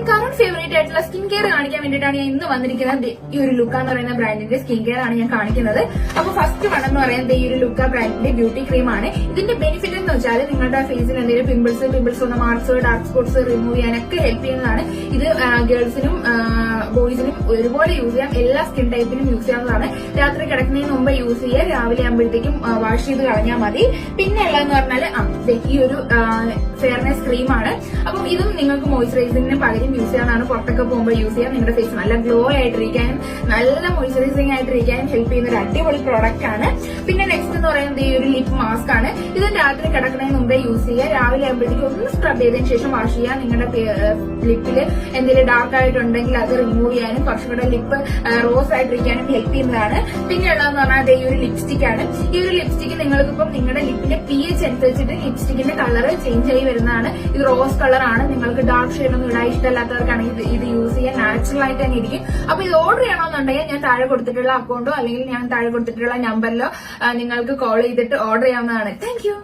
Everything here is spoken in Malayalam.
കറന്റ് ഫേവറേറ്റ് ആയിട്ടുള്ള സ്കിൻ കെയർ കാണിക്കാൻ വേണ്ടിയിട്ടാണ് ഞാൻ ഇന്ന് വന്നിരിക്കുന്നത്. ഈ ഒരു ലുക്ക എന്ന് പറയുന്ന ബ്രാൻഡിന്റെ സ്കിൻ കെയർ ആണ് ഞാൻ കാണിക്കുന്നത്. അപ്പൊ ഫസ്റ്റ് വൺ എന്ന് പറയുന്നത് ഈ ഒരു ലുക്ക ബ്രാൻഡിന്റെ ബ്യൂട്ടി ക്രീം ആണ്. ഇതിന്റെ ബെനിഫിറ്റ് എന്ന് വെച്ചാൽ നിങ്ങളുടെ ഫേസിൽ എന്തെങ്കിലും പിമ്പിൾസ് വന്ന മാർക്സ്, ഡാർക്ക് സ്പോട്ട്സ് റിമൂവ് ചെയ്യാനൊക്കെ ഹെൽപ്പ് ചെയ്യുന്നതാണ്. ഇത് ഗേൾസിനും ബോയ്സിനും ഒരുപോലെ യൂസ് ചെയ്യാം. എല്ലാ സ്കിൻ ടൈപ്പിനും യൂസ് ചെയ്യാവുന്നതാണ്. രാത്രി കിടക്കുന്നതിന് മുമ്പ് യൂസ് ചെയ്യുക. രാവിലെ ആകുമ്പോഴത്തേക്കും വാഷ് ചെയ്ത് കളഞ്ഞാൽ മതി. പിന്നെ ഉള്ളതെന്ന് പറഞ്ഞാൽ ഈ ഒരു ഫെയർനെസ് ക്രീമാണ്. അപ്പം ഇതും നിങ്ങൾക്ക് മോയ്സ്ചറൈസിംഗിന് പകരം യൂസ് ചെയ്യാവുന്നതാണ്. പുറത്തൊക്കെ പോകുമ്പോൾ യൂസ് ചെയ്യാം. നിങ്ങളുടെ ഫേസ് നല്ല ഗ്ലോ ആയിട്ടിരിക്കാനും നല്ല മോയ്സ്ചറൈസിംഗ് ആയിട്ടിരിക്കാനും ഹെൽപ്പ് ചെയ്യുന്ന ഒരു അടിപൊളി പ്രോഡക്റ്റ് ആണ്. പിന്നെ നെക്സ്റ്റ് എന്ന് പറയുന്നത് ഈ ഒരു ലിപ് മാസ്ക് ആണ്. ഇത് രാത്രി കിടക്കുന്നതിന് മുമ്പേ യൂസ് ചെയ്യുക. രാവിലെ ആകുമ്പോഴത്തേക്കും ഒന്ന് സ്ക്രബ് ചെയ്തതിനു ശേഷം വാഷ് ചെയ്യുക. നിങ്ങളുടെ ലിപ്പിൽ എന്തെങ്കിലും ഡാർക്ക് ആയിട്ടുണ്ടെങ്കിൽ അത് റിമൂവ് ചെയ്യാനും കുറച്ചുകൂടെ ലിപ്പ് റോസ് ആയിട്ടിരിക്കാനും ഹെൽപ്പ് ചെയ്യുന്നതാണ്. പിന്നെ ഉള്ളതെന്ന് പറഞ്ഞാൽ ഈ ഒരു ലിപ്സ്റ്റിക് ആണ്. ഈ ഒരു ലിപ്സ്റ്റിക് നിങ്ങൾക്കിപ്പം നിങ്ങളുടെ ലിപ്പിന്റെ pH അനുസരിച്ചിട്ട് ലിപ്സ്റ്റിക്കിന്റെ കളർ ചേഞ്ച് ആയി വരുന്നതാണ്. ഇത് റോസ് കളർ ആണ്. നിങ്ങൾക്ക് ഡാർക്ക് ഷെയ്ഡ് ഒന്നും ഇടാൻ ഇഷ്ടമല്ലാത്തവർക്കാണെങ്കിൽ ഇത് യൂസ് ചെയ്യാൻ നാച്ചുറൽ ആയിട്ട് തന്നെ ഇരിക്കും. അപ്പൊ ഇത് ഓർഡർ ചെയ്യണമെന്നുണ്ടെങ്കിൽ ഞാൻ താഴെ കൊടുത്തിട്ടുള്ള അക്കൗണ്ടോ അല്ലെങ്കിൽ ഞാൻ താഴെ കൊടുത്തിട്ടുള്ള നമ്പറിലോ നിങ്ങൾക്ക് കോൾ ചെയ്തിട്ട് ഓർഡർ ചെയ്യാവുന്നതാണ്. Thank you.